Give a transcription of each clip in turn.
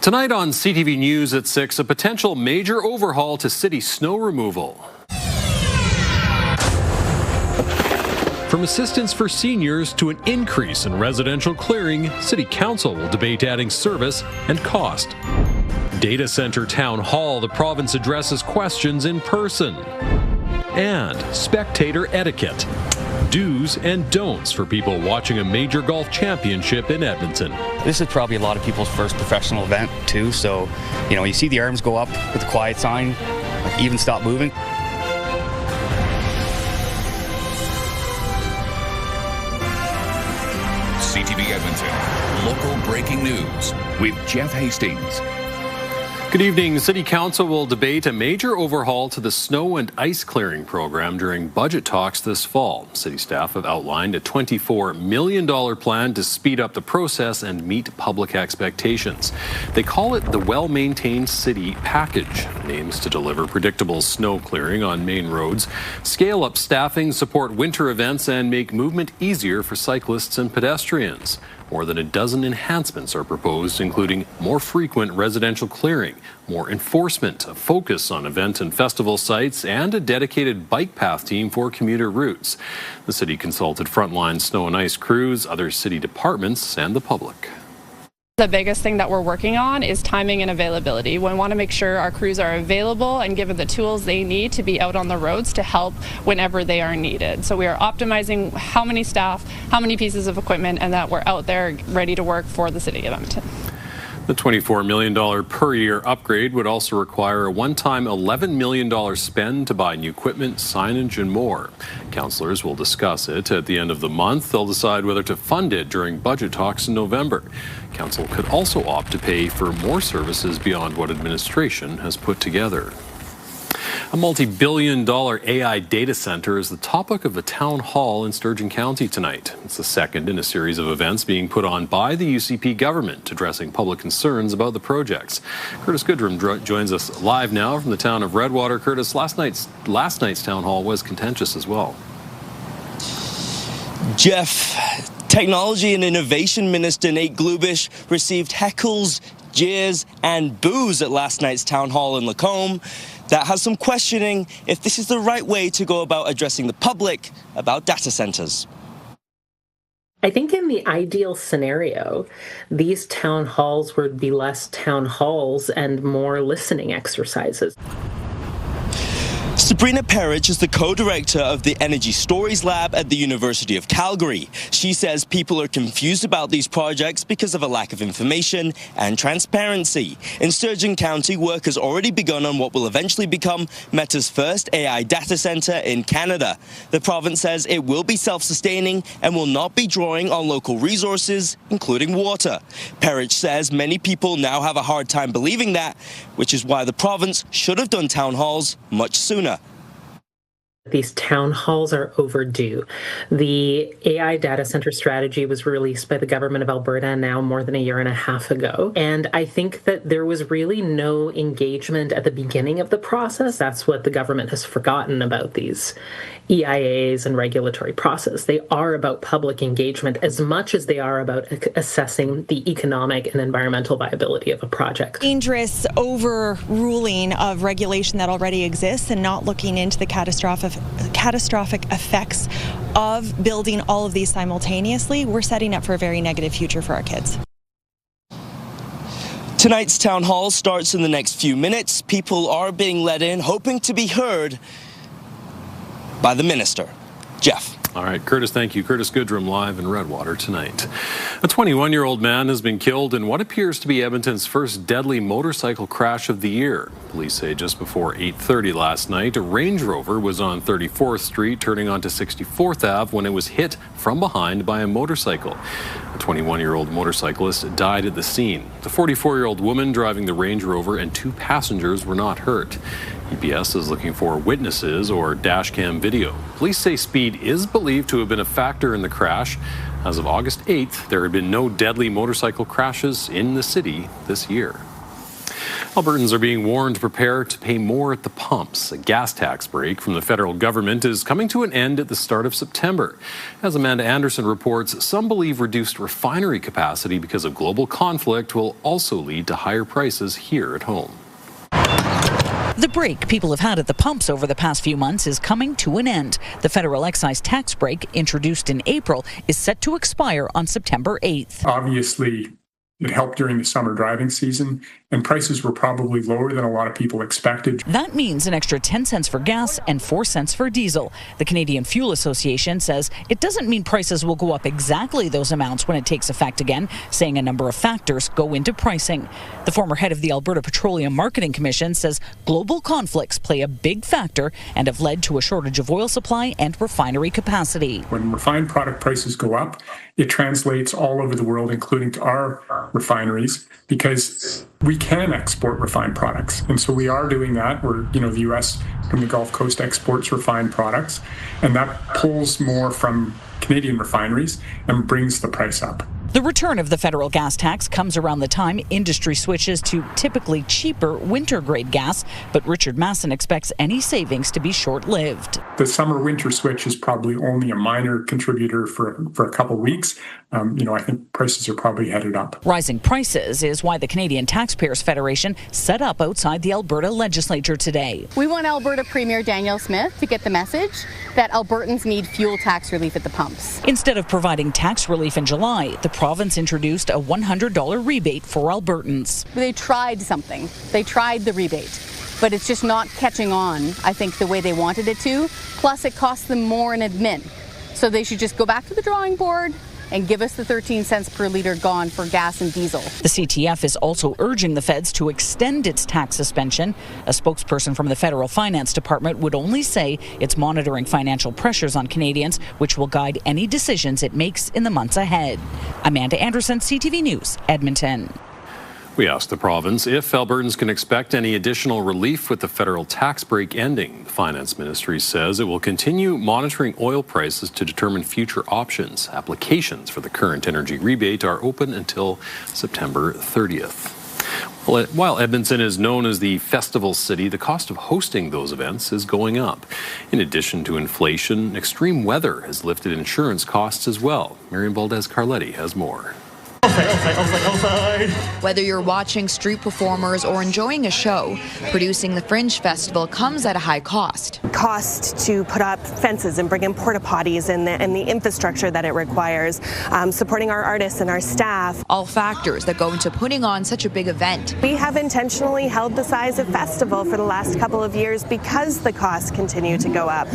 Tonight on CTV News at 6, a potential major overhaul to city snow removal. From assistance for seniors to an increase in residential clearing, City Council will debate adding service and cost. Data Center Town Hall, the province addresses questions in person. And spectator etiquette, do's and don'ts for people watching a major golf championship in Edmonton. This is probably a lot of people's first professional event too, so you see the arms go up with the quiet sign, like even stop moving. CTV Edmonton, local breaking news with Jeff Hastings. Good evening. City Council will debate a major overhaul to the snow and ice clearing program during budget talks this fall. City staff have outlined a $24 million plan to speed up the process and meet public expectations. They call it the Well-Maintained City Package. It aims to deliver predictable snow clearing on main roads, scale up staffing, support winter events, and make movement easier for cyclists and pedestrians. More than a dozen enhancements are proposed, including more frequent residential clearing, more enforcement, a focus on event and festival sites, and a dedicated bike path team for commuter routes. The city consulted frontline snow and ice crews, other city departments, and the public. The biggest thing that we're working on is timing and availability. We want to make sure our crews are available and given the tools they need to be out on the roads to help whenever they are needed. So we are optimizing how many staff, how many pieces of equipment, and that we're out there ready to work for the City of Edmonton. The $24 million per year upgrade would also require a one-time $11 million spend to buy new equipment, signage, and more. Councillors will discuss it at the end of the month. They'll decide whether to fund it during budget talks in November. Council could also opt to pay for more services beyond what administration has put together. A multi-billion-dollar AI data center is the topic of a town hall in Sturgeon County tonight. It's the second in a series of events being put on by the UCP government addressing public concerns about the projects. Curtis Goodrum joins us live now from the town of Redwater. Curtis, last night's town hall was contentious as well. Jeff, Technology and Innovation Minister Nate Glubish received heckles, jeers and boos at last night's town hall in Lacombe. That has some questioning if this is the right way to go about addressing the public about data centers. I think in the ideal scenario, these town halls would be less town halls and more listening exercises. Sabrina Perich is the co-director of the Energy Stories Lab at the University of Calgary. She says people are confused about these projects because of a lack of information and transparency. In Sturgeon County, work has already begun on what will eventually become Meta's first AI data center in Canada. The province says it will be self-sustaining and will not be drawing on local resources, including water. Perich says many people now have a hard time believing that, which is why the province should have done town halls much sooner. These town halls are overdue. The AI data center strategy was released by the government of Alberta now more than a year and a half ago. And I think that there was really no engagement at the beginning of the process. That's what the government has forgotten about these EIAs and regulatory process. They are about public engagement as much as they are about assessing the economic and environmental viability of a project. Dangerous overruling of regulation that already exists and not looking into the catastrophic effects of building all of these simultaneously, we're setting up for a very negative future for our kids. Tonight's town hall starts in the next few minutes. People are being let in, hoping to be heard by the minister. Jeff. All right, Curtis, thank you. Curtis Goodrum live in Redwater tonight. A 21-year-old man has been killed in what appears to be Edmonton's first deadly motorcycle crash of the year. Police say just before 8:30 last night, a Range Rover was on 34th Street turning onto 64th Ave when it was hit from behind by a motorcycle. A 21-year-old motorcyclist died at the scene. The 44-year-old woman driving the Range Rover and two passengers were not hurt. EPS is looking for witnesses or dashcam video. Police say speed is believed to have been a factor in the crash. As of August 8th, there had been no deadly motorcycle crashes in the city this year. Albertans are being warned to prepare to pay more at the pumps. A gas tax break from the federal government is coming to an end at the start of September. As Amanda Anderson reports, some believe reduced refinery capacity because of global conflict will also lead to higher prices here at home. The break people have had at the pumps over the past few months is coming to an end. The federal excise tax break, introduced in April, is set to expire on September 8th. Obviously, it helped during the summer driving season, and prices were probably lower than a lot of people expected. That means an extra 10 cents for gas and 4 cents for diesel. The Canadian Fuel Association says it doesn't mean prices will go up exactly those amounts when it takes effect again, saying a number of factors go into pricing. The former head of the Alberta Petroleum Marketing Commission says global conflicts play a big factor and have led to a shortage of oil supply and refinery capacity. When refined product prices go up, it translates all over the world, including to our refineries, because we can export refined products. And so we are doing that. The U.S. from the Gulf Coast exports refined products, and that pulls more from Canadian refineries and brings the price up. The return of the federal gas tax comes around the time industry switches to typically cheaper winter-grade gas, but Richard Masson expects any savings to be short-lived. The summer-winter switch is probably only a minor contributor for a couple weeks. I think prices are probably headed up. Rising prices is why the Canadian Taxpayers Federation set up outside the Alberta legislature today. We want Alberta Premier Danielle Smith to get the message that Albertans need fuel tax relief at the pumps. Instead of providing tax relief in July, the province introduced a $100 rebate for Albertans. They tried something. They tried the rebate, but it's just not catching on, I think, the way they wanted it to. Plus, it costs them more in admin. So they should just go back to the drawing board and give us the 13 cents per litre gone for gas and diesel. The CTF is also urging the feds to extend its tax suspension. A spokesperson from the Federal Finance Department would only say it's monitoring financial pressures on Canadians, which will guide any decisions it makes in the months ahead. Amanda Anderson, CTV News, Edmonton. We asked the province if Albertans can expect any additional relief with the federal tax break ending. The Finance Ministry says it will continue monitoring oil prices to determine future options. Applications for the current energy rebate are open until September 30th. While Edmonton is known as the festival city, the cost of hosting those events is going up. In addition to inflation, extreme weather has lifted insurance costs as well. Miriam Valdez-Carletti has more. Whether you're watching street performers or enjoying a show, producing the Fringe Festival comes at a high cost. Cost to put up fences and bring in porta potties and the infrastructure that it requires, supporting our artists and our staff. All factors that go into putting on such a big event. We have intentionally held the size of festival for the last couple of years because the costs continue to go up.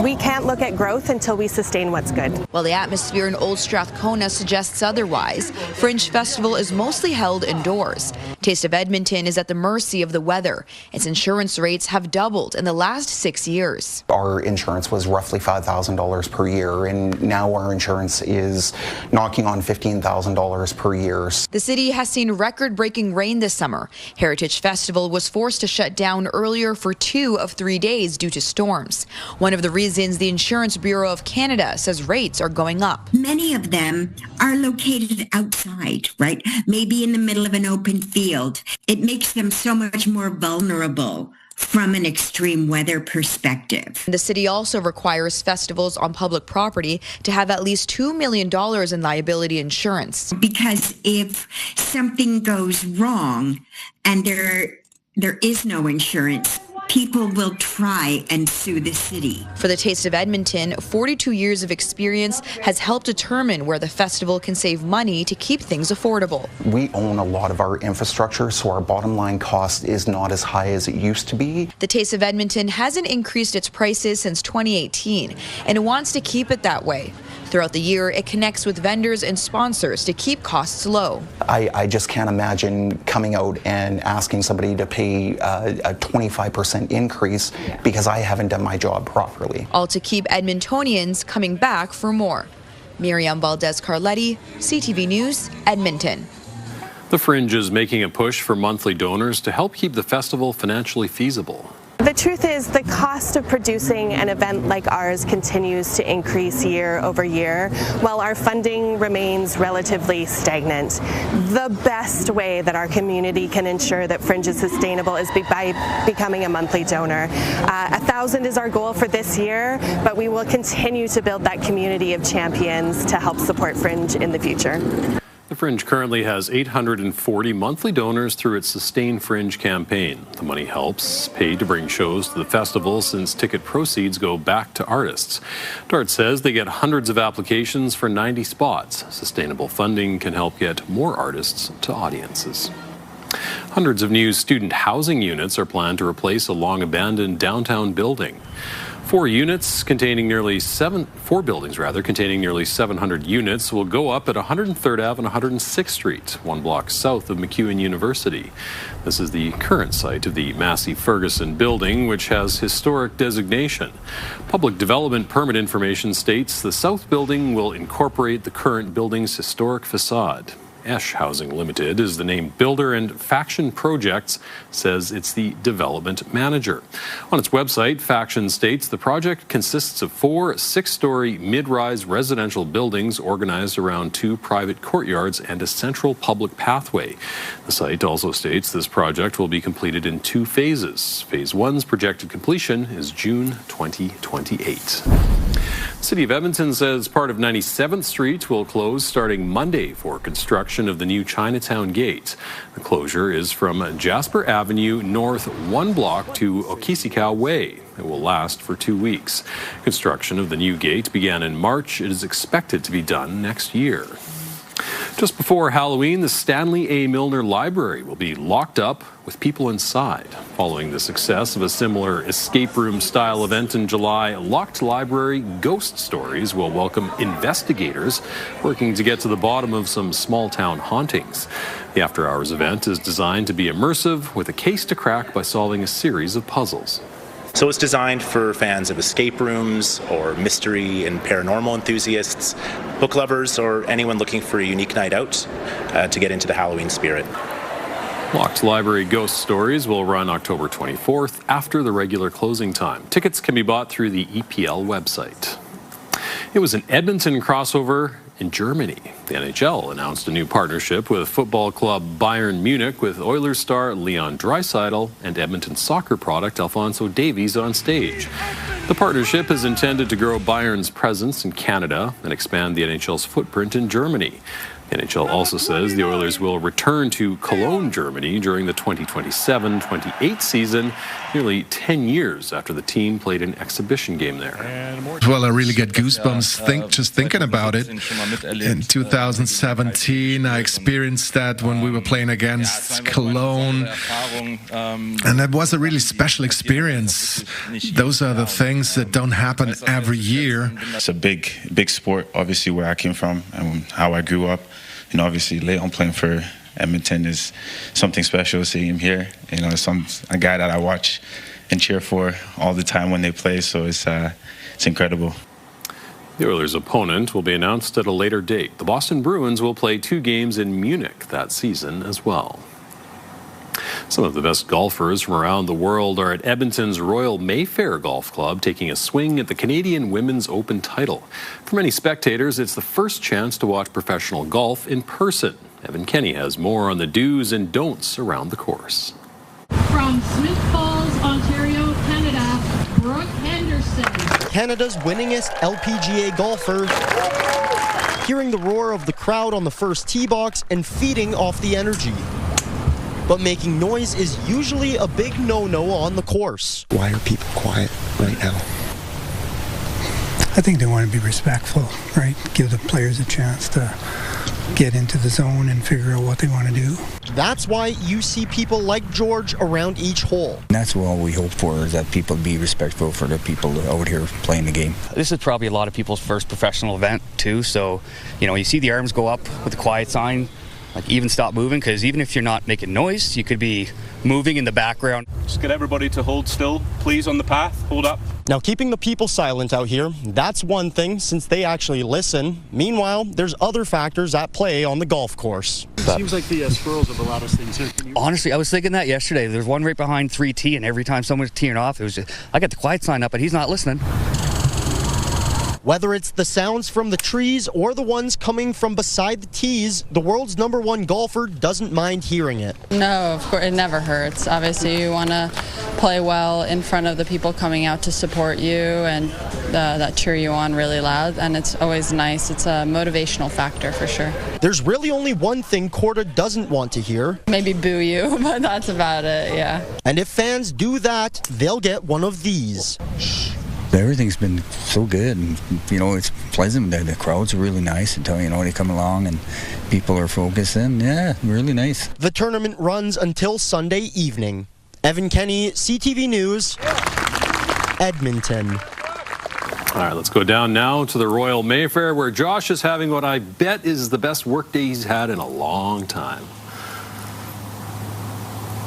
We can't look at growth until we sustain what's good. While the atmosphere in Old Strathcona suggests otherwise, Fringe Festival is mostly held indoors. Taste of Edmonton is at the mercy of the weather. Its insurance rates have doubled in the last 6 years. Our insurance was roughly $5,000 per year, and now our insurance is knocking on $15,000 per year. The city has seen record-breaking rain this summer. Heritage Festival was forced to shut down earlier for 2 of 3 days due to storms. One of the reasons the Insurance Bureau of Canada says rates are going up. Many of them are located outside, right? Maybe in the middle of an open field. It makes them so much more vulnerable from an extreme weather perspective. The city also requires festivals on public property to have at least $2 million in liability insurance. Because if something goes wrong and there is no insurance, people will try and sue the city. For the Taste of Edmonton, 42 years of experience has helped determine where the festival can save money to keep things affordable. We own a lot of our infrastructure, so our bottom line cost is not as high as it used to be. The Taste of Edmonton hasn't increased its prices since 2018, and it wants to keep it that way. Throughout the year, it connects with vendors and sponsors to keep costs low. I just can't imagine coming out and asking somebody to pay a 25% increase because I haven't done my job properly. All to keep Edmontonians coming back for more. Miriam Valdez-Carletti, CTV News, Edmonton. The Fringe is making a push for monthly donors to help keep the festival financially feasible. The The truth is, the cost of producing an event like ours continues to increase year over year, while our funding remains relatively stagnant. The best way that our community can ensure that Fringe is sustainable is by becoming a monthly donor. 1,000 is our goal for this year, but we will continue to build that community of champions to help support Fringe in the future. The Fringe currently has 840 monthly donors through its Sustain Fringe campaign. The money helps pay to bring shows to the festival, since ticket proceeds go back to artists. Dart says they get hundreds of applications for 90 spots. Sustainable funding can help get more artists to audiences. Hundreds of new student housing units are planned to replace a long-abandoned downtown building. Four buildings containing nearly 700 units will go up at 103rd Ave and 106th Street, 1 block south of MacEwan University. This is the current site of the Massey Ferguson building, which has historic designation. Public Development Permit information states the south building will incorporate the current building's historic facade. Esh Housing Limited is the named builder, and Faction Projects says it's the development manager. On its website, Faction states the project consists of 4 6-story mid-rise residential buildings organized around 2 private courtyards and a central public pathway. The site also states this project will be completed in 2 phases. Phase 1's projected completion is June 2028. The City of Edmonton says part of 97th Street will close starting Monday for construction of the new Chinatown gate. The closure is from Jasper Avenue north 1 block to Okisikaw Way. It will last for 2 weeks. Construction of the new gate began in March. It is expected to be done next year. Just before Halloween, the Stanley A. Milner Library will be locked up with people inside. Following the success of a similar escape room-style event in July, Locked Library Ghost Stories will welcome investigators working to get to the bottom of some small-town hauntings. The after-hours event is designed to be immersive, with a case to crack by solving a series of puzzles. So it's designed for fans of escape rooms or mystery and paranormal enthusiasts, book lovers, or anyone looking for a unique night out to get into the Halloween spirit. Locked Library Ghost Stories will run October 24th after the regular closing time. Tickets can be bought through the EPL website. It was an Edmonton crossover in Germany. The NHL announced a new partnership with football club Bayern Munich, with Oilers star Leon Draisaitl and Edmonton soccer product Alphonso Davies on stage. The partnership is intended to grow Bayern's presence in Canada and expand the NHL's footprint in Germany. The NHL also says the Oilers will return to Cologne, Germany during the 2027-28 season, nearly 10 years after the team played an exhibition game there. Well, I really get goosebumps just thinking about it. In 2017, I experienced that when we were playing against Cologne, and that was a really special experience. Those are the things that don't happen every year. It's a big sport, obviously, where I came from and how I grew up. And obviously, Leon playing for Edmonton is something special. Seeing him here, a guy that I watch and cheer for all the time when they play. So it's incredible. The Oilers' opponent will be announced at a later date. The Boston Bruins will play 2 games in Munich that season as well. Some of the best golfers from around the world are at Edmonton's Royal Mayfair Golf Club, taking a swing at the Canadian Women's Open title. For many spectators, it's the first chance to watch professional golf in person. Evan Kenny has more on the do's and don'ts around the course. From Smith Falls, Ontario, Canada, Brooke Henderson. Canada's winningest LPGA golfer, hearing the roar of the crowd on the first tee box and feeding off the energy. But making noise is usually a big no-no on the course. Why are people quiet right now? I think they want to be respectful, right? Give the players a chance to get into the zone and figure out what they want to do. That's why you see people like George around each hole. That's what we hope for, is that people be respectful for the people out here playing the game. This is probably a lot of people's first professional event too, so you see the arms go up with the quiet sign. like even stop moving, because even if you're not making noise, you could be moving in the background. Just get everybody to hold still, please, on the path. Hold up. Now, keeping the people silent out here, that's one thing, since they actually listen. Meanwhile, there's other factors at play on the golf course. It seems like the squirrels have allowed us things here. Honestly, I was thinking that yesterday. There's one right behind 3T, and every time someone's teeing off, it was just, I got the quiet sign up, but he's not listening. Whether it's the sounds from the trees or the ones coming from beside the tees, the world's #1 golfer doesn't mind hearing it. No, of course, it never hurts. Obviously, you want to play well in front of the people coming out to support you and that cheer you on really loud, and it's always nice. It's a motivational factor for sure. There's really only one thing Corda doesn't want to hear. Maybe boo you, but that's about it, yeah. And if fans do that, they'll get one of these. Everything's been so good, and it's pleasant. The crowds are really nice until they come along and people are focusing. Yeah, really nice. The tournament runs until Sunday evening. Evan Kenny, CTV News, Edmonton. All right, let's go down now to the Royal Mayfair, where Josh is having what I bet is the best workday he's had in a long time.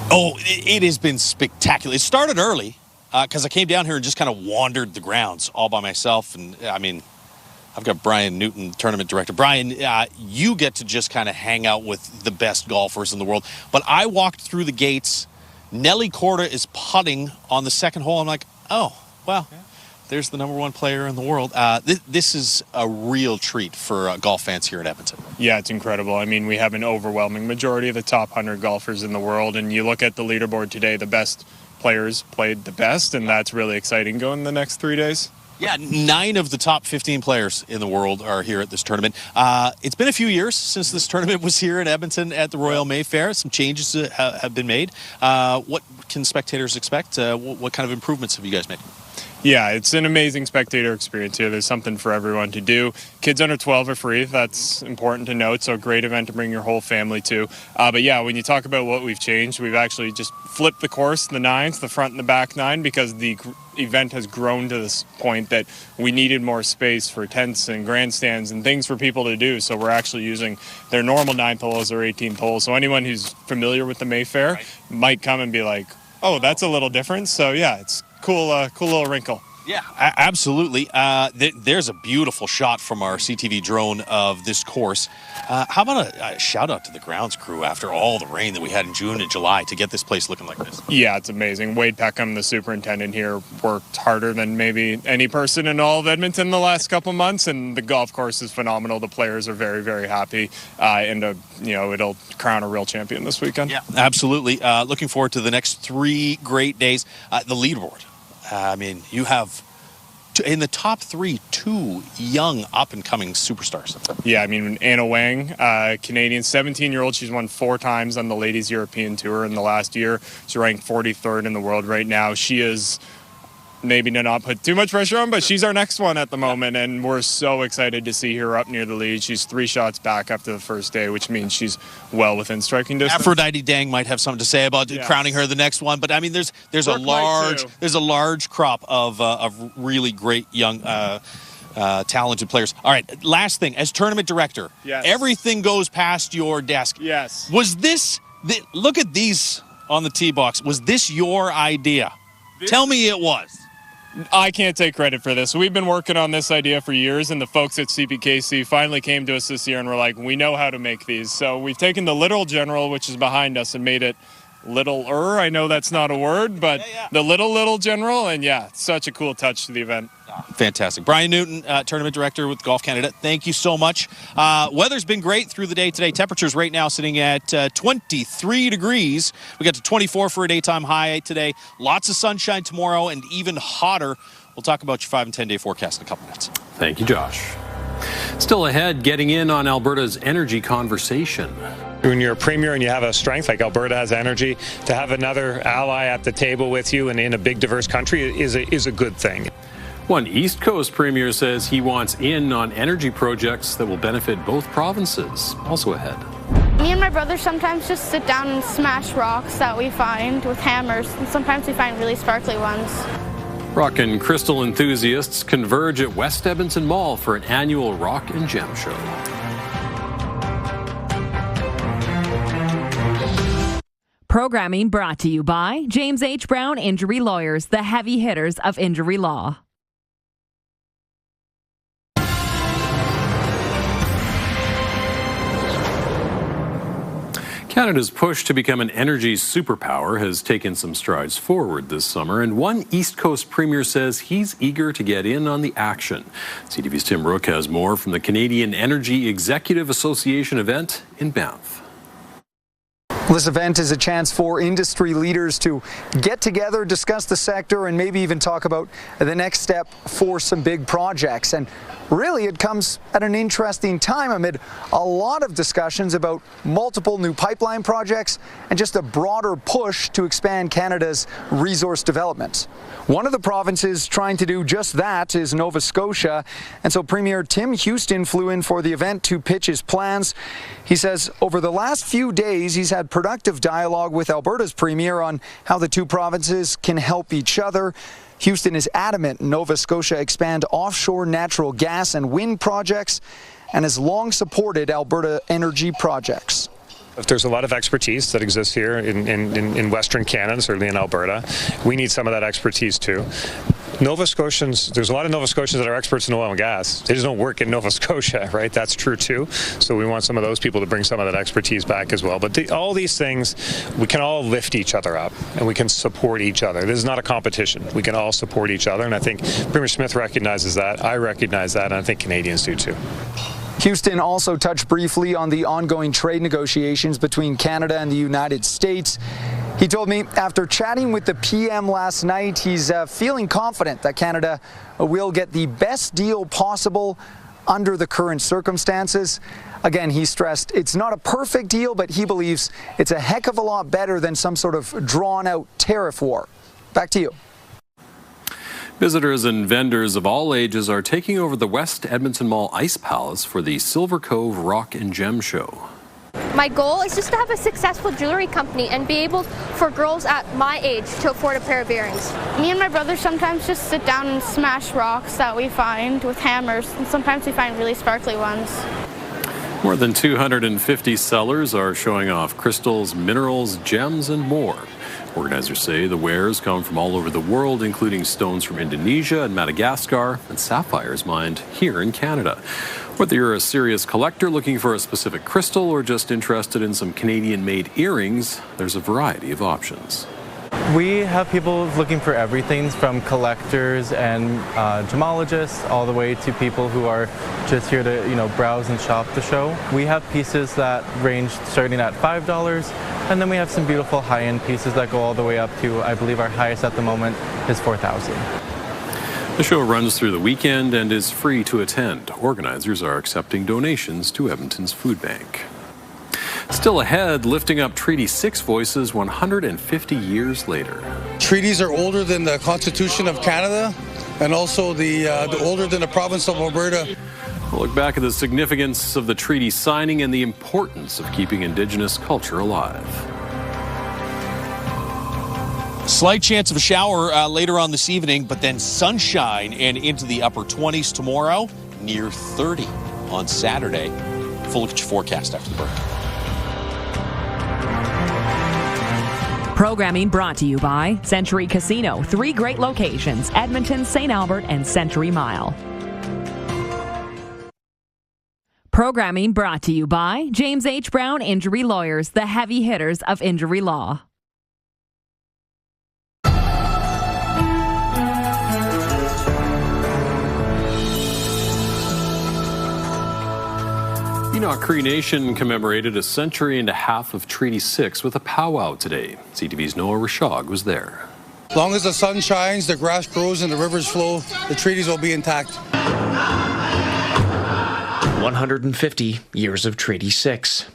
Oh, it has been spectacular. It started early. Because I came down here and just kind of wandered the grounds all by myself. And, I've got Brian Newton, tournament director. Brian, you get to just kind of hang out with the best golfers in the world. But I walked through the gates. Nelly Korda is putting on the second hole. I'm like, oh, well, there's the #1 player in the world. This is a real treat for golf fans here in Edmonton. Yeah, it's incredible. We have an overwhelming majority of the top 100 golfers in the world. And you look at the leaderboard today, the best players played the best, and that's really exciting going the next 3 days. Yeah, 9 of the top 15 players in the world are here at this tournament. It's been a few years since this tournament was here in Edmonton at the Royal Mayfair. Some changes have been made. What can spectators expect? What kind of improvements have you guys made? Yeah, it's an amazing spectator experience here. There's something for everyone to do. Kids under 12 are free. That's important to note, so a great event to bring your whole family to. But yeah, when you talk about what we've changed, we've actually just flipped the course, the nines, the front and the back 9, because the event has grown to this point that we needed more space for tents and grandstands and things for people to do. So we're actually using their normal 9th holes or 18th holes. So anyone who's familiar with the Mayfair might come and be like, oh, that's a little different. So yeah, it's cool little wrinkle. Yeah, absolutely. There's a beautiful shot from our CTV drone of this course. How about a shout out to the grounds crew after all the rain that we had in June and July to get this place looking like this? Yeah, it's amazing. Wade Peckham, the superintendent here, worked harder than maybe any person in all of Edmonton the last couple months, and the golf course is phenomenal. The players are very, very happy, and it'll crown a real champion this weekend. Yeah, absolutely. Looking forward to the next 3 great days. The leaderboard. You have, in the top 3, 2 young up-and-coming superstars. Yeah, Anna Wang, Canadian, 17-year-old. She's won 4 times on the Ladies European Tour in the last year. She's ranked 43rd in the world right now. She is, maybe to not put too much pressure on, but she's our next one at the moment, and we're so excited to see her up near the lead. She's 3 shots back after the first day, which means she's well within striking distance. Aphrodite Dang might have something to say about crowning her the next one, but there's a large crop of really great young talented players. All right, last thing, as tournament director, everything goes past your desk. Yes. Was this look at these on the tee box? Was this your idea? Tell me it was. I can't take credit for this. We've been working on this idea for years, and the folks at CPKC finally came to us this year and were like, we know how to make these. So we've taken the Little General, which is behind us, and made it littler. I know that's not a word, but the Little General, and yeah, such a cool touch to the event. Fantastic. Brian Newton, tournament director with Golf Canada, thank you so much. Weather's been great through the day today. Temperatures right now sitting at 23 degrees. We got to 24 for a daytime high today. Lots of sunshine tomorrow and even hotter. We'll talk about your 5 and 10 day forecast in a couple minutes. Thank you, Josh. Still ahead, getting in on Alberta's energy conversation. When you're a premier and you have a strength like Alberta has energy, to have another ally at the table with you and in a big diverse country is a good thing. One East Coast premier says he wants in on energy projects that will benefit both provinces. Also ahead. Me and my brother sometimes just sit down and smash rocks that we find with hammers, and sometimes we find really sparkly ones. Rock and crystal enthusiasts converge at West Edmonton Mall for an annual rock and gem show. Programming brought to you by James H. Brown Injury Lawyers, the heavy hitters of injury law. Canada's push to become an energy superpower has taken some strides forward this summer, and one East Coast premier says he's eager to get in on the action. CTV's Tim Rook has more from the Canadian Energy Executive Association event in Banff. This event is a chance for industry leaders to get together, discuss the sector, and maybe even talk about the next step for some big projects. And really, it comes at an interesting time amid a lot of discussions about multiple new pipeline projects and just a broader push to expand Canada's resource development. One of the provinces trying to do just that is Nova Scotia, and so Premier Tim Houston flew in for the event to pitch his plans. He says over the last few days he's had productive dialogue with Alberta's premier on how the two provinces can help each other. Houston is adamant Nova Scotia expand offshore natural gas and wind projects and has long supported Alberta energy projects. There's a lot of expertise that exists here in Western Canada, certainly in Alberta. We need some of that expertise too. Nova Scotians, there's a lot of Nova Scotians that are experts in oil and gas. They just don't work in Nova Scotia, right? That's true too. So we want some of those people to bring some of that expertise back as well. But all these things, we can all lift each other up and we can support each other. This is not a competition. We can all support each other, and I think Premier Smith recognizes that. I recognize that, and I think Canadians do too. Houston also touched briefly on the ongoing trade negotiations between Canada and the United States. He told me after chatting with the PM last night, he's feeling confident that Canada will get the best deal possible under the current circumstances. Again, he stressed it's not a perfect deal, but he believes it's a heck of a lot better than some sort of drawn-out tariff war. Back to you. Visitors and vendors of all ages are taking over the West Edmonton Mall Ice Palace for the Silver Cove Rock and Gem Show. My goal is just to have a successful jewelry company and be able for girls at my age to afford a pair of earrings. Me and my brother sometimes just sit down and smash rocks that we find with hammers, and sometimes we find really sparkly ones. More than 250 sellers are showing off crystals, minerals, gems, and more. Organizers say the wares come from all over the world, including stones from Indonesia and Madagascar and sapphires mined here in Canada. Whether you're a serious collector looking for a specific crystal or just interested in some Canadian-made earrings, there's a variety of options. We have people looking for everything from collectors and gemologists all the way to people who are just here to, browse and shop the show. We have pieces that range starting at $5, and then we have some beautiful high-end pieces that go all the way up to, I believe our highest at the moment is $4,000. The show runs through the weekend and is free to attend. Organizers are accepting donations to Edmonton's food bank. Still ahead, lifting up Treaty 6 voices 150 years later. Treaties are older than the Constitution of Canada and also the older than the province of Alberta. We'll look back at the significance of the treaty signing and the importance of keeping Indigenous culture alive. Slight chance of a shower later on this evening, but then sunshine and into the upper 20s tomorrow, near 30 on Saturday. Full look at your forecast after the break. Programming brought to you by Century Casino. 3 great locations: Edmonton, St. Albert, and Century Mile. Programming brought to you by James H. Brown Injury Lawyers, the heavy hitters of injury law. Enoch Cree Nation commemorated a century and a half of Treaty 6 with a powwow today. CTV's Noah Rashog was there. As long as the sun shines, the grass grows, and the rivers flow, the treaties will be intact. 150 years of Treaty 6.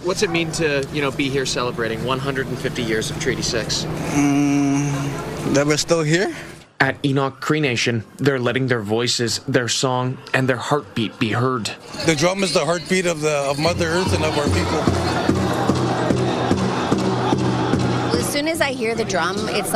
What's it mean to, be here celebrating 150 years of Treaty 6? That we're still here? At Enoch Cree Nation, they're letting their voices, their song, and their heartbeat be heard. The drum is the heartbeat of Mother Earth and of our people. As soon as I hear the drum, it's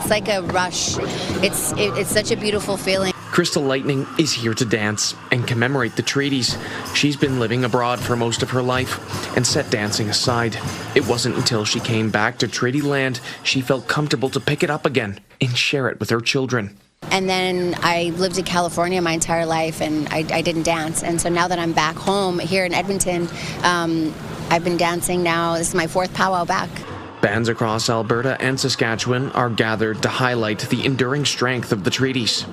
like a rush. It's such a beautiful feeling. Crystal Lightning is here to dance and commemorate the treaties. She's been living abroad for most of her life and set dancing aside. It wasn't until she came back to Treaty Land she felt comfortable to pick it up again and share it with her children. And then I lived in California my entire life, and I didn't dance. And so now that I'm back home here in Edmonton, I've been dancing now. This is my 4th powwow back. Bands across Alberta and Saskatchewan are gathered to highlight the enduring strength of the treaties.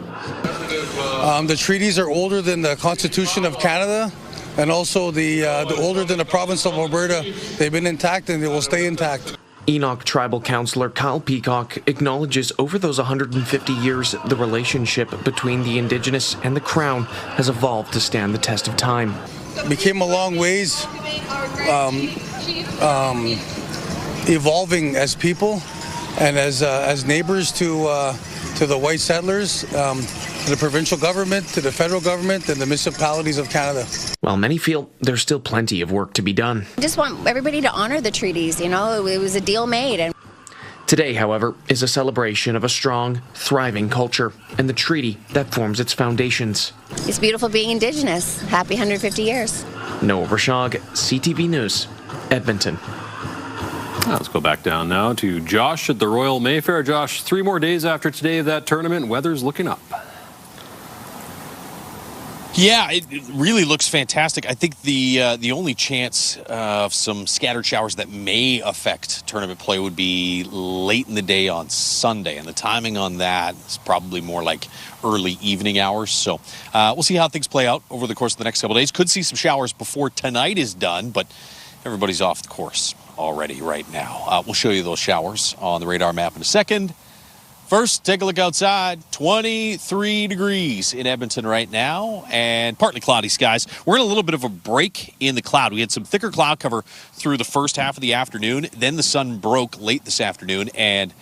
The treaties are older than the Constitution of Canada, and also the older than the province of Alberta. They've been intact and they will stay intact. Enoch Tribal Councillor Kyle Peacock acknowledges over those 150 years the relationship between the Indigenous and the Crown has evolved to stand the test of time. We came a long ways evolving as people and as neighbors to the white settlers, to the provincial government, to the federal government, and the municipalities of Canada. While many feel there's still plenty of work to be done. I just want everybody to honor the treaties. It was a deal made. And today, however, is a celebration of a strong, thriving culture and the treaty that forms its foundations. It's beautiful being Indigenous. Happy 150 years. Noah Rashog, CTV News, Edmonton. Let's go back down now to Josh at the Royal Mayfair. Josh, 3 more days after today of that tournament, weather's looking up. Yeah, it really looks fantastic. I think the only chance of some scattered showers that may affect tournament play would be late in the day on Sunday, and the timing on that is probably more like early evening hours. So we'll see how things play out over the course of the next couple of days. Could see some showers before tonight is done, but everybody's off the course already right now. We'll show you those showers on the radar map in a second. First, take a look outside. 23 degrees in Edmonton right now, and partly cloudy skies. We're in a little bit of a break in the cloud. We had some thicker cloud cover through the first half of the afternoon. Then the sun broke late this afternoon, and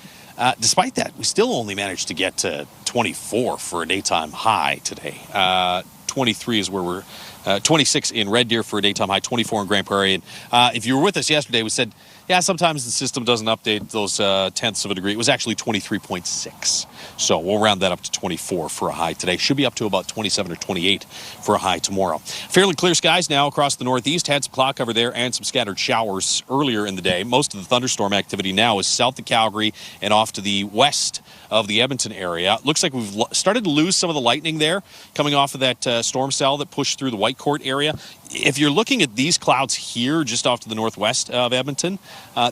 despite that, we still only managed to get to 24 for a daytime high today. 23 is where we're 26 in Red Deer for a daytime high, 24 in Grand Prairie. And if you were with us yesterday, we said, yeah, sometimes the system doesn't update those tenths of a degree. It was actually 23.6. So we'll round that up to 24 for a high today. Should be up to about 27 or 28 for a high tomorrow. Fairly clear skies now across the northeast. Had some cloud cover there and some scattered showers earlier in the day. Most of the thunderstorm activity now is south of Calgary and off to the west of the Edmonton area. Looks like we've started to lose some of the lightning there coming off of that storm cell that pushed through the Whitecourt area. If you're looking at these clouds here just off to the northwest of Edmonton,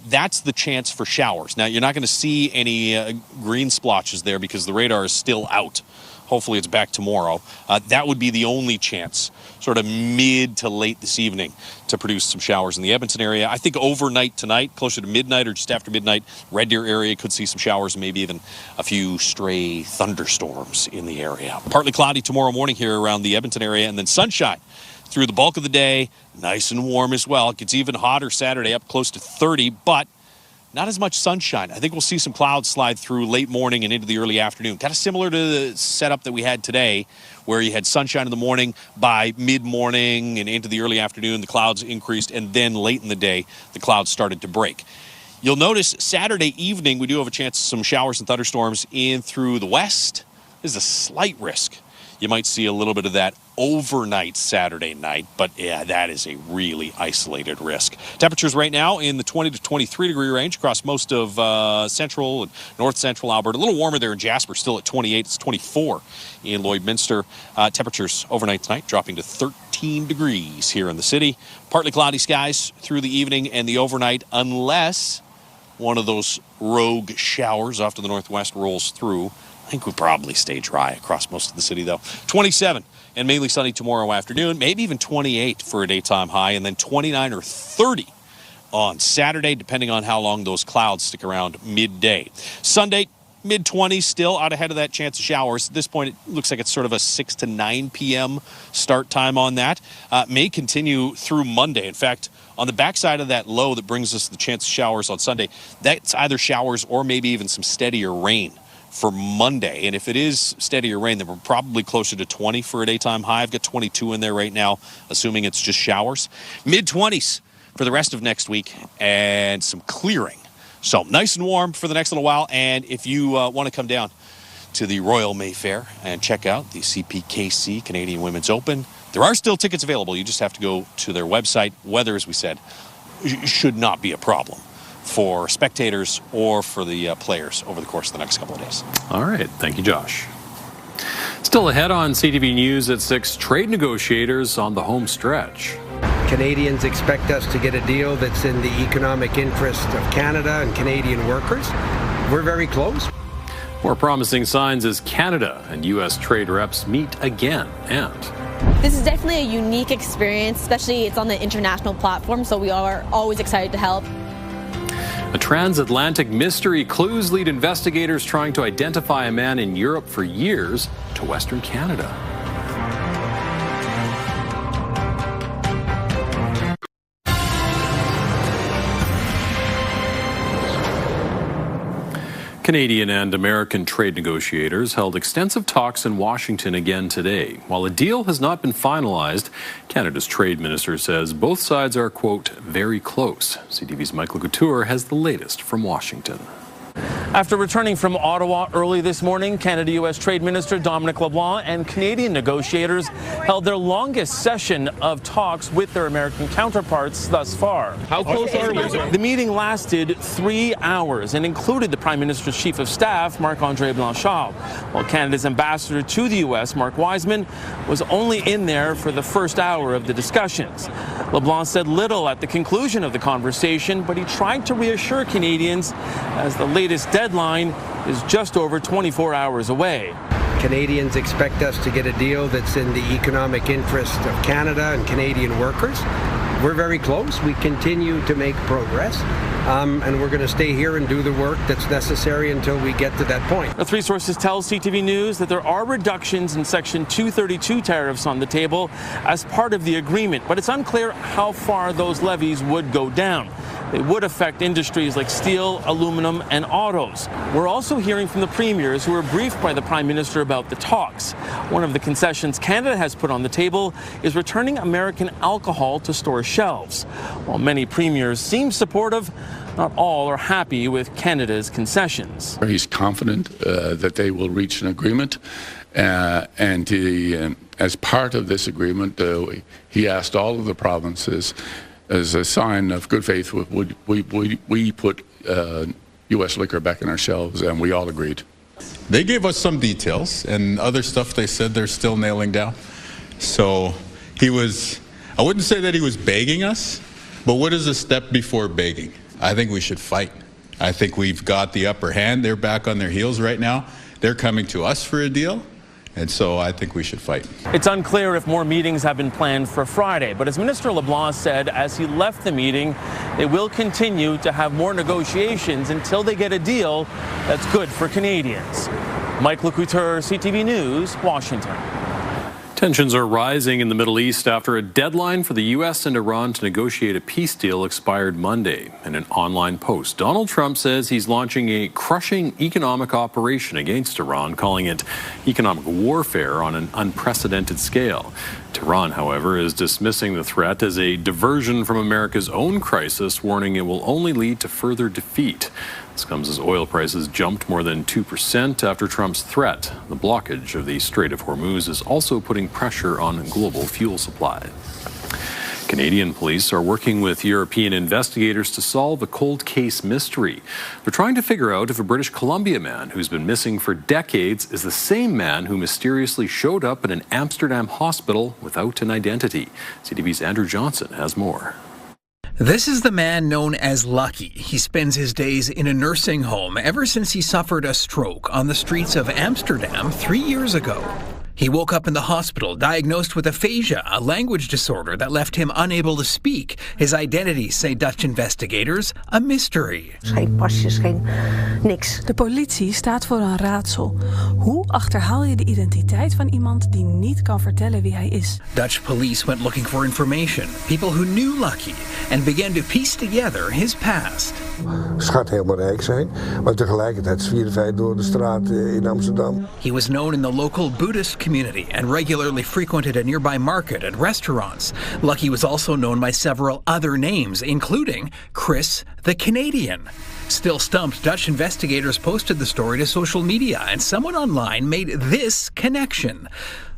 that's the chance for showers. Now, you're not going to see any green splotches there because the radar is still out. Hopefully it's back tomorrow. That would be the only chance, sort of mid to late this evening, to produce some showers in the Edmonton area. I think overnight tonight, closer to midnight or just after midnight, Red Deer area could see some showers, maybe even a few stray thunderstorms in the area. Partly cloudy tomorrow morning here around the Edmonton area, and then sunshine through the bulk of the day. Nice and warm as well. It gets even hotter Saturday, up close to 30, but not as much sunshine. I think we'll see some clouds slide through late morning and into the early afternoon. Kind of similar to the setup that we had today, where you had sunshine in the morning. By mid-morning and into the early afternoon, the clouds increased, and then late in the day, the clouds started to break. You'll notice Saturday evening, we do have a chance of some showers and thunderstorms in through the west. There's a slight risk. You might see a little bit of that overnight Saturday night, but yeah, that is a really isolated risk. Temperatures right now in the 20 to 23 degree range across most of central and north central Alberta. A little warmer there in Jasper, still at 28. It's 24 in Lloydminster. Temperatures overnight tonight dropping to 13 degrees here in the city. Partly cloudy skies through the evening and the overnight, unless one of those rogue showers off to the northwest rolls through. I think we'll probably stay dry across most of the city, though. 27 and mainly sunny tomorrow afternoon, maybe even 28 for a daytime high, and then 29 or 30 on Saturday, depending on how long those clouds stick around midday. Sunday, mid-20s, still out ahead of that chance of showers. At this point, it looks like it's sort of a 6 to 9 p.m. start time on that. May continue through Monday. In fact, on the backside of that low that brings us the chance of showers on Sunday, that's either showers or maybe even some steadier rain for Monday. And if it is steadier rain, then we're probably closer to 20 for a daytime high. I've got 22 in there right now, assuming it's just showers. Mid-20s for the rest of next week and some clearing. So nice and warm for the next little while. And if you want to come down to the Royal Mayfair and check out the CPKC Canadian Women's Open. There are still tickets available. You just have to go to their website. Weather, as we said, should not be a problem for spectators or for the players over the course of the next couple of days. All right. Thank you, Josh. Still ahead on CTV News at 6, trade negotiators on the home stretch. Canadians expect us to get a deal that's in the economic interest of Canada and Canadian workers. We're very close. More promising signs as Canada and U.S. trade reps meet again. And this is definitely a unique experience, especially it's on the international platform, so we are always excited to help. A transatlantic mystery. Clues lead investigators trying to identify a man in Europe for years to Western Canada. Canadian and American trade negotiators held extensive talks in Washington again today. While a deal has not been finalized, Canada's trade minister says both sides are, quote, very close. CTV's Michael Couture has the latest from Washington. After returning from Ottawa early this morning, Canada-U.S. Trade Minister Dominic LeBlanc and Canadian negotiators held their longest session of talks with their American counterparts thus far. How close are we? The meeting lasted 3 hours and included the Prime Minister's Chief of Staff, Marc-André Blanchard, while Canada's ambassador to the U.S., Mark Wiseman, was only in there for the first hour of the discussions. LeBlanc said little at the conclusion of the conversation, but he tried to reassure Canadians as the latest deadline is just over 24 hours away. Canadians expect us to get a deal that's in the economic interest of Canada and Canadian workers. We're very close. We continue to make progress, and we're going to stay here and do the work that's necessary until we get to that point. The 3 sources tell CTV News that there are reductions in Section 232 tariffs on the table as part of the agreement, but it's unclear how far those levies would go down. They would affect industries like steel, aluminum, and autos. We're also hearing from the premiers who were briefed by the Prime Minister about the talks. One of the concessions Canada has put on the table is returning American alcohol to store shelves. While many premiers seem supportive, not all are happy with Canada's concessions. He's confident that they will reach an agreement, and as part of this agreement, he asked all of the provinces, as a sign of good faith, would we put U.S. liquor back in our shelves, and we all agreed. They gave us some details, and other stuff they said they're still nailing down. So he was, I wouldn't say that he was begging us, but what is a step before begging? I think we should fight. I think we've got the upper hand. They're back on their heels right now. They're coming to us for a deal. And so I think we should fight. It's unclear if more meetings have been planned for Friday, but as Minister LeBlanc said as he left the meeting, they will continue to have more negotiations until they get a deal that's good for Canadians. Mike Couture, CTV News, Washington. Tensions are rising in the Middle East after a deadline for the U.S. and Iran to negotiate a peace deal expired Monday. In an online post, Donald Trump says he's launching a crushing economic operation against Iran, calling it economic warfare on an unprecedented scale. Tehran, however, is dismissing the threat as a diversion from America's own crisis, warning it will only lead to further defeat. This comes as oil prices jumped more than 2% after Trump's threat. The blockage of the Strait of Hormuz is also putting pressure on global fuel supply. Canadian police are working with European investigators to solve a cold case mystery. They're trying to figure out if a British Columbia man who's been missing for decades is the same man who mysteriously showed up at an Amsterdam hospital without an identity. CTV's Andrew Johnson has more. This is the man known as Lucky. He spends his days in a nursing home ever since he suffered a stroke on the streets of Amsterdam 3 years ago. He woke up in the hospital diagnosed with aphasia, a language disorder that left him unable to speak. His identity, say Dutch investigators, a mystery. Geen pasjes, geen niks. De politie staat voor een raadsel. Hoe achterhaal je de identiteit van iemand die niet kan vertellen wie hij is? Dutch police went looking for information, people who knew Lucky, and began to piece together his past. Schat helemaal rijk zijn, maar tegelijkertijd zwieren wij door de straat in Amsterdam. He was known in the local Buddhist community and regularly frequented a nearby market and restaurants. Lucky was also known by several other names, including Chris the Canadian. Still stumped, Dutch investigators posted the story to social media, and someone online made this connection.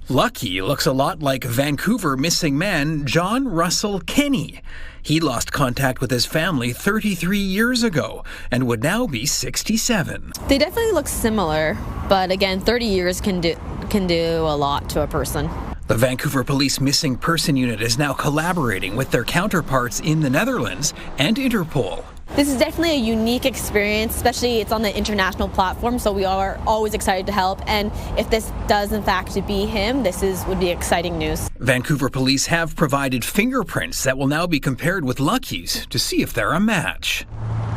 Lucky looks a lot like Vancouver missing man John Russell Kenny. He lost contact with his family 33 years ago and would now be 67. They definitely look similar, but again, 30 years can do a lot to a person. The Vancouver Police Missing Person Unit is now collaborating with their counterparts in the Netherlands and Interpol. This is definitely a unique experience, especially it's on the international platform, so we are always excited to help. And if this does in fact be him, would be exciting news. Vancouver police have provided fingerprints that will now be compared with Lucky's to see if they're a match.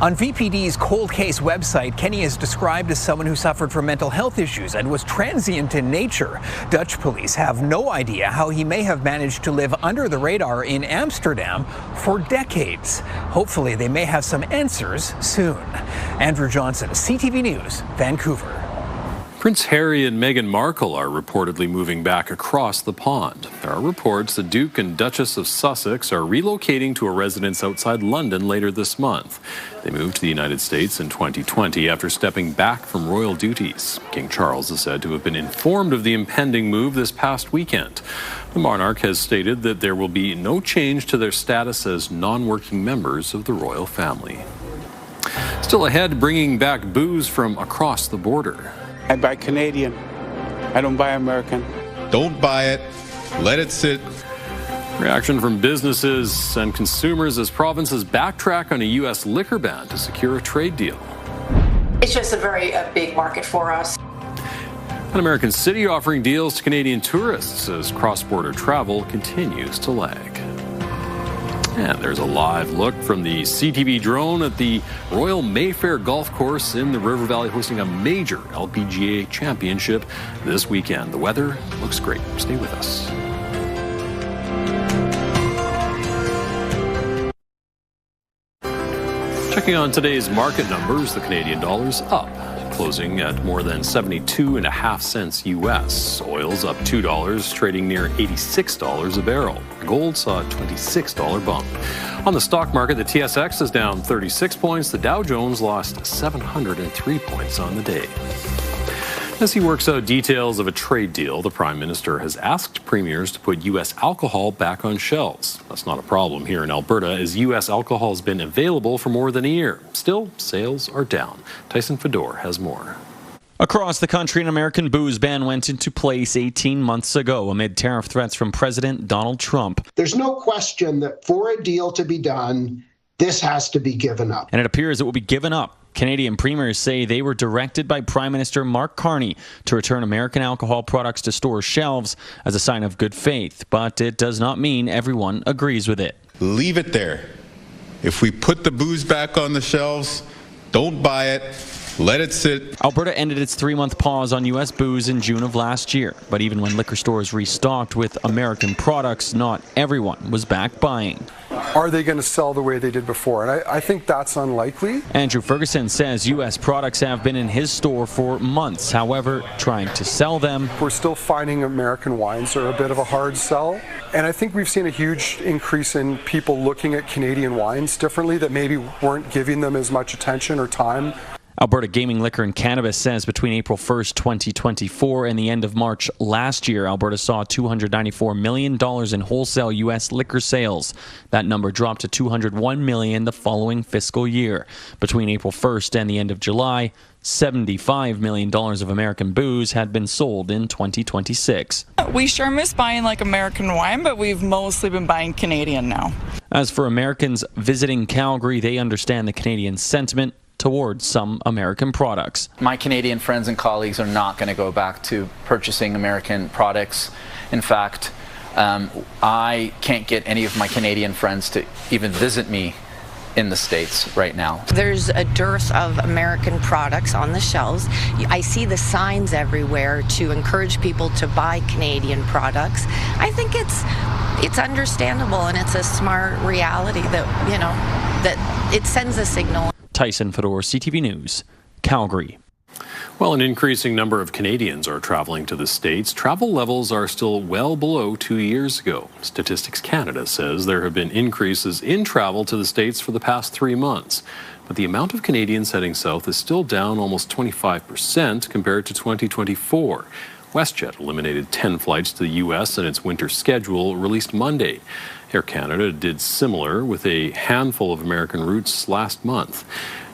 On VPD's cold case website, Kenny is described as someone who suffered from mental health issues and was transient in nature. Dutch police have no idea how he may have managed to live under the radar in Amsterdam for decades. Hopefully they may have some answers soon. Andrew Johnson, CTV News, Vancouver. Prince Harry and Meghan Markle are reportedly moving back across the pond. There are reports the Duke and Duchess of Sussex are relocating to a residence outside London later this month. They moved to the United States in 2020 after stepping back from royal duties. King Charles is said to have been informed of the impending move this past weekend. The monarch has stated that there will be no change to their status as non-working members of the royal family. Still ahead, bringing back booze from across the border. I buy Canadian. I don't buy American. Don't buy it. Let it sit. Reaction from businesses and consumers as provinces backtrack on a U.S. liquor ban to secure a trade deal. It's just a big market for us. An American city offering deals to Canadian tourists as cross-border travel continues to lag. And there's a live look from the CTV drone at the Royal Mayfair Golf Course in the River Valley, hosting a major LPGA championship this weekend. The weather looks great. Stay with us. Checking on today's market numbers, the Canadian dollar's up, closing at more than 72.5 cents U.S. Oil's up $2, trading near $86 a barrel. Gold saw a $26 bump. On the stock market, the TSX is down 36 points. The Dow Jones lost 703 points on the day. As he works out details of a trade deal, the Prime Minister has asked premiers to put U.S. alcohol back on shelves. That's not a problem here in Alberta, as U.S. alcohol has been available for more than a year. Still, sales are down. Tyson Fedor has more. Across the country, an American booze ban went into place 18 months ago amid tariff threats from President Donald Trump. There's no question that for a deal to be done, this has to be given up. And it appears it will be given up. Canadian premiers say they were directed by Prime Minister Mark Carney to return American alcohol products to store shelves as a sign of good faith, but it does not mean everyone agrees with it. Leave it there. If we put the booze back on the shelves, don't buy it. Let it sit. Alberta ended its 3-month pause on U.S. booze in June of last year. But even when liquor stores restocked with American products, not everyone was back buying. Are they going to sell the way they did before? And I think that's unlikely. Andrew Ferguson says U.S. products have been in his store for months. However, trying to sell them. We're still finding American wines are a bit of a hard sell. And I think we've seen a huge increase in people looking at Canadian wines differently that maybe weren't giving them as much attention or time. Alberta Gaming, Liquor and Cannabis says between April 1st, 2024 and the end of March last year, Alberta saw $294 million in wholesale U.S. liquor sales. That number dropped to $201 million the following fiscal year. Between April 1st and the end of July, $75 million of American booze had been sold in 2026. We sure miss buying American wine, but we've mostly been buying Canadian now. As for Americans visiting Calgary, they understand the Canadian sentiment towards some American products. My Canadian friends and colleagues are not going to go back to purchasing American products. In fact, I can't get any of my Canadian friends to even visit me in the States right now. There's a dearth of American products on the shelves. I see the signs everywhere to encourage people to buy Canadian products. I think it's understandable, and it's a smart reality that, that it sends a signal. Tyson Fedor, CTV News, Calgary. Well, an increasing number of Canadians are traveling to the States. Travel levels are still well below 2 years ago. Statistics Canada says there have been increases in travel to the States for the past 3 months. But the amount of Canadians heading south is still down almost 25% compared to 2024. WestJet eliminated 10 flights to the U.S. in its winter schedule released Monday. Air Canada did similar with a handful of American routes last month.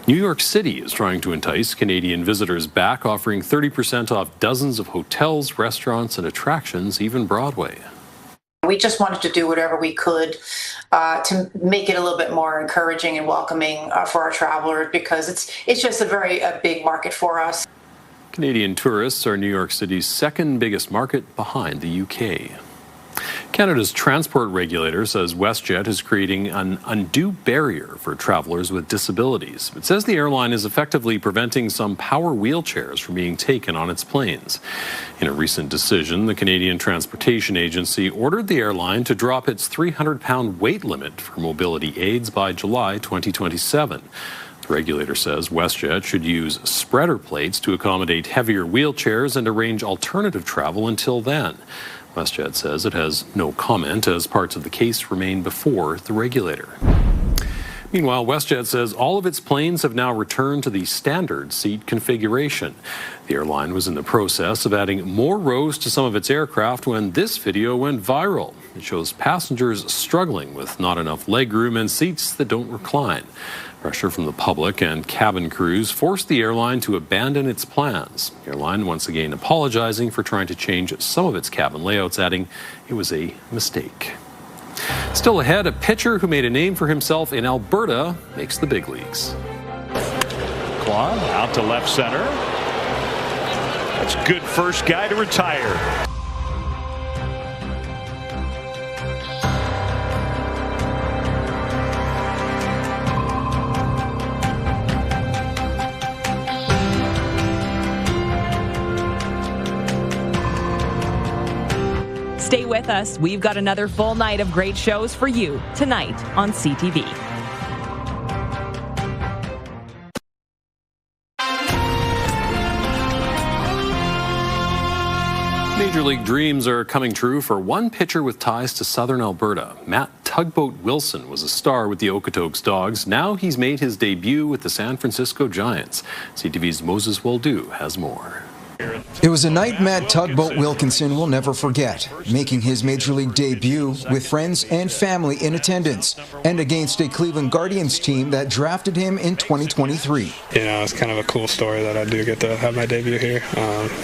New York City is trying to entice Canadian visitors back, offering 30% off dozens of hotels, restaurants, and attractions, even Broadway. We just wanted to do whatever we could to make it a little bit more encouraging and welcoming for our travelers, because it's just a big market for us. Canadian tourists are New York City's second biggest market behind the UK. Canada's transport regulator says WestJet is creating an undue barrier for travelers with disabilities. It says the airline is effectively preventing some power wheelchairs from being taken on its planes. In a recent decision, the Canadian Transportation Agency ordered the airline to drop its 300-pound weight limit for mobility aids by July 2027. The regulator says WestJet should use spreader plates to accommodate heavier wheelchairs and arrange alternative travel until then. WestJet says it has no comment as parts of the case remain before the regulator. Meanwhile, WestJet says all of its planes have now returned to the standard seat configuration. The airline was in the process of adding more rows to some of its aircraft when this video went viral. It shows passengers struggling with not enough legroom and seats that don't recline. Pressure from the public and cabin crews forced the airline to abandon its plans. The airline once again apologizing for trying to change some of its cabin layouts, adding it was a mistake. Still ahead, a pitcher who made a name for himself in Alberta makes the big leagues. Kwan out to left center. That's good first guy to retire. Stay with us. We've got another full night of great shows for you tonight on CTV. Major League dreams are coming true for one pitcher with ties to southern Alberta. Matt Tugboat Wilson was a star with the Okotoks Dogs. Now he's made his debut with the San Francisco Giants. CTV's Moses Waldo has more. It was a night Matt Tugboat Wilkinson will never forget, making his Major League debut with friends and family in attendance, and against a Cleveland Guardians team that drafted him in 2023. You know, it's kind of a cool story that I do get to have my debut here,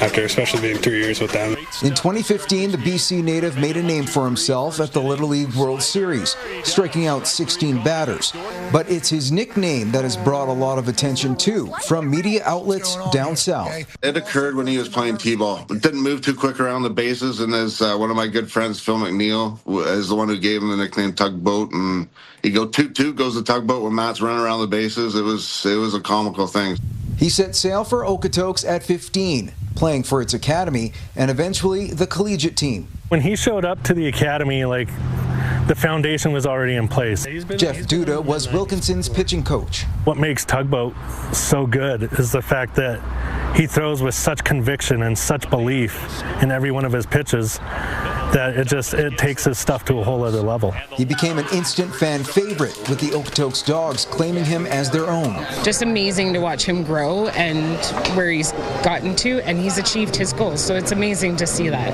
after especially being 3 years with them. In 2015, the BC native made a name for himself at the Little League World Series, striking out 16 batters. But it's his nickname that has brought a lot of attention too, from media outlets down south. It occurred when he was playing T-ball. It didn't move too quick around the bases, and as one of my good friends, Phil McNeil, is the one who gave him the nickname Tugboat, and he go toot-toot goes the tugboat when Matt's running around the bases. It was a comical thing. He set sail for Okotoks at 15, playing for its academy and eventually the collegiate team. When he showed up to the academy, the foundation was already in place. Jeff Duda was Wilkinson's pitching coach. What makes Tugboat so good is the fact that he throws with such conviction and such belief in every one of his pitches that it takes his stuff to a whole other level. He became an instant fan favorite, with the Okotoks Dogs claiming him as their own. Just amazing to watch him grow and where he's gotten to, and he's achieved his goals, so it's amazing to see that.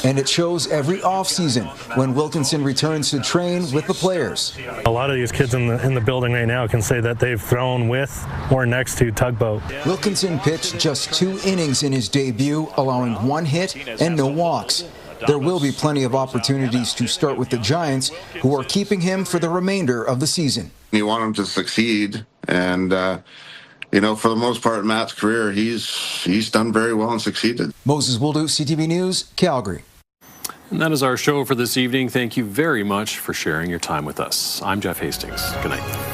And it shows every offseason when Wilkinson returns to train with the players. A lot of these kids in the building right now can say that they've thrown with or next to Tugboat. Wilkinson pitched just 2 innings in his debut, allowing 1 hit and no walks. There will be plenty of opportunities to start with the Giants, who are keeping him for the remainder of the season. You want him to succeed, and for the most part in Matt's career, he's done very well and succeeded. Moses Waldo, CTV News, Calgary. And that is our show for this evening. Thank you very much for sharing your time with us. I'm Jeff Hastings. Good night.